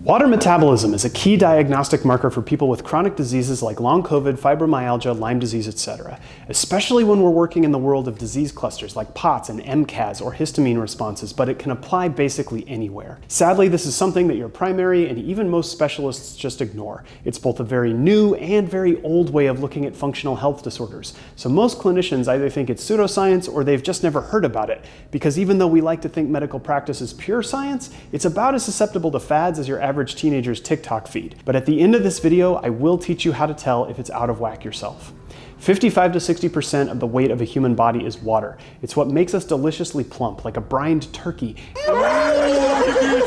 Water metabolism is a key diagnostic marker for people with chronic diseases like long COVID, fibromyalgia, Lyme disease, etc., especially when we're working in the world of disease clusters like POTS and MCAS or histamine responses, but it can apply basically anywhere. Sadly, this is something that your primary and even most specialists just ignore. It's both a very new and very old way of looking at functional health disorders. So most clinicians either think it's pseudoscience or they've just never heard about it, because even though we like to think medical practice is pure science, it's about as susceptible to fads as your average teenager's TikTok feed. But at the end of this video, I will teach you how to tell if it's out of whack yourself. 55 to 60% of the weight of a human body is water. It's what makes us deliciously plump, like a brined turkey.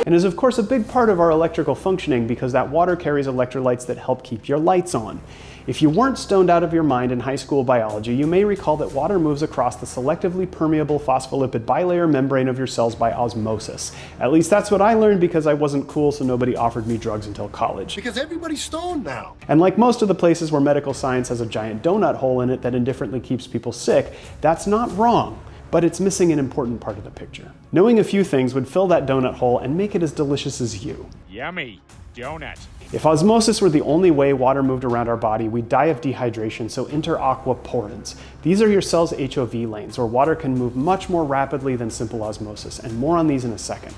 And is of course a big part of our electrical functioning because that water carries electrolytes that help keep your lights on. If you weren't stoned out of your mind in high school biology, you may recall that water moves across the selectively permeable phospholipid bilayer membrane of your cells by osmosis. At least that's what I learned because I wasn't cool, so nobody offered me drugs until college. Because everybody's stoned now. And like most of the places where medical science has a giant donut hole in it that indifferently keeps people sick, that's not wrong, but it's missing an important part of the picture. Knowing a few things would fill that donut hole and make it as delicious as you. Yummy donut. If osmosis were the only way water moved around our body, we'd die of dehydration, so enter aquaporins. These are your cell's HOV lanes, where water can move much more rapidly than simple osmosis, and more on these in a second.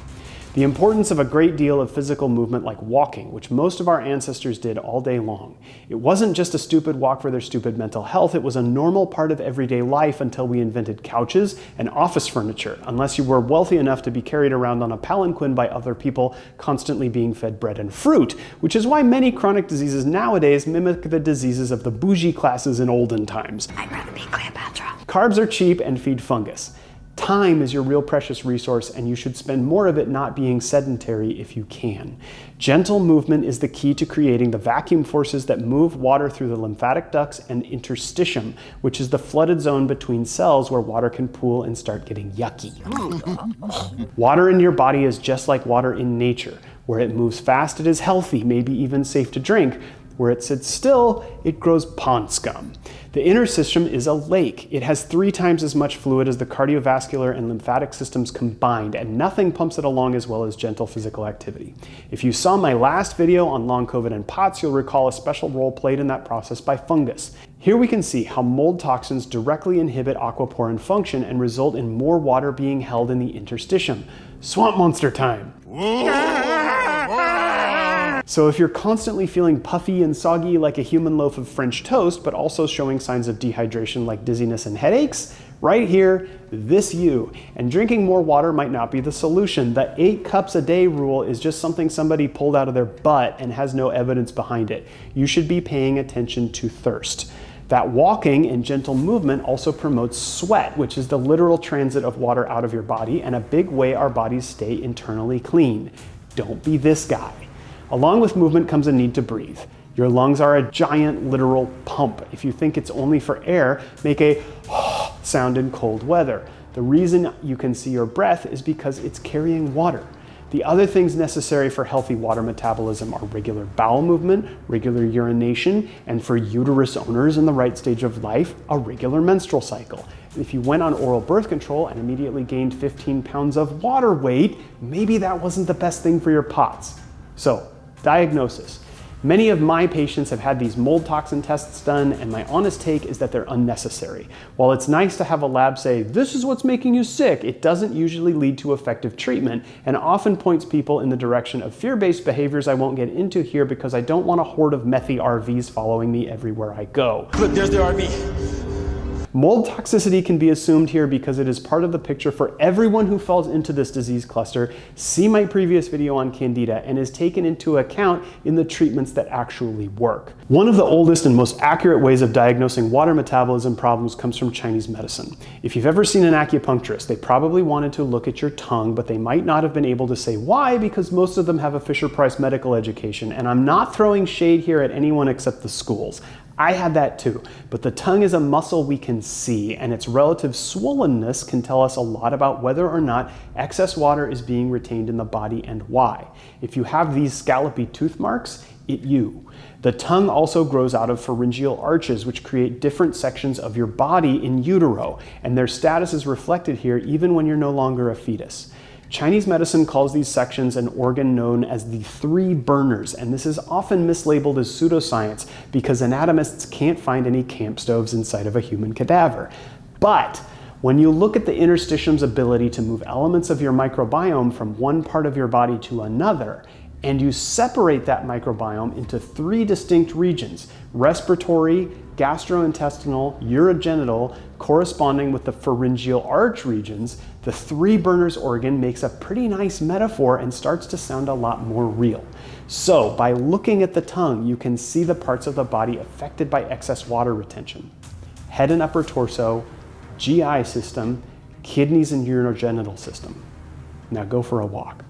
The importance of a great deal of physical movement like walking, which most of our ancestors did all day long. It wasn't just a stupid walk for their stupid mental health, it was a normal part of everyday life until we invented couches and office furniture, unless you were wealthy enough to be carried around on a palanquin by other people constantly being fed bread and fruit, which is why many chronic diseases nowadays mimic the diseases of the bougie classes in olden times. I'd rather be Cleopatra. Carbs are cheap and feed fungus. Time is your real precious resource, and you should spend more of it not being sedentary if you can. Gentle movement is the key to creating the vacuum forces that move water through the lymphatic ducts and interstitium, which is the flooded zone between cells where water can pool and start getting yucky. Water in your body is just like water in nature. Where it moves fast, it is healthy, maybe even safe to drink. Where it sits still, it grows pond scum. The interstitium is a lake. It has 3 times as much fluid as the cardiovascular and lymphatic systems combined, and nothing pumps it along as well as gentle physical activity. If you saw my last video on long COVID and POTS, you'll recall a special role played in that process by fungus. Here we can see how mold toxins directly inhibit aquaporin function and result in more water being held in the interstitium. Swamp monster time! So if you're constantly feeling puffy and soggy like a human loaf of French toast, but also showing signs of dehydration like dizziness and headaches, right here, this you. And drinking more water might not be the solution. The 8 cups a day rule is just something somebody pulled out of their butt and has no evidence behind it. You should be paying attention to thirst. That walking and gentle movement also promotes sweat, which is the literal transit of water out of your body and a big way our bodies stay internally clean. Don't be this guy. Along with movement comes a need to breathe. Your lungs are a giant literal pump. If you think it's only for air, make a sound in cold weather. The reason you can see your breath is because it's carrying water. The other things necessary for healthy water metabolism are regular bowel movement, regular urination, and for uterus owners in the right stage of life, a regular menstrual cycle. If you went on oral birth control and immediately gained 15 pounds of water weight, maybe that wasn't the best thing for your POTS. So, diagnosis. Many of my patients have had these mold toxin tests done, and my honest take is that they're unnecessary. While it's nice to have a lab say, this is what's making you sick, it doesn't usually lead to effective treatment and often points people in the direction of fear-based behaviors I won't get into here because I don't want a horde of methy RVs following me everywhere I go. Look, there's the RV. Mold toxicity can be assumed here because it is part of the picture for everyone who falls into this disease cluster. See my previous video on Candida and is taken into account in the treatments that actually work. One of the oldest and most accurate ways of diagnosing water metabolism problems comes from Chinese medicine. If you've ever seen an acupuncturist, they probably wanted to look at your tongue, but they might not have been able to say why because most of them have a Fisher-Price medical education, and I'm not throwing shade here at anyone except the schools. I had that too, but the tongue is a muscle we can see, and its relative swollenness can tell us a lot about whether or not excess water is being retained in the body and why. If you have these scallopy tooth marks, you. The tongue also grows out of pharyngeal arches, which create different sections of your body in utero, and their status is reflected here even when you're no longer a fetus. Chinese medicine calls these sections an organ known as the three burners, and this is often mislabeled as pseudoscience because anatomists can't find any camp stoves inside of a human cadaver. But when you look at the interstitium's ability to move elements of your microbiome from one part of your body to another, and you separate that microbiome into three distinct regions: respiratory, gastrointestinal, urogenital, corresponding with the pharyngeal arch regions, the three burners organ makes a pretty nice metaphor and starts to sound a lot more real. So by looking at the tongue, you can see the parts of the body affected by excess water retention: head and upper torso, GI system, kidneys and urogenital system. Now go for a walk.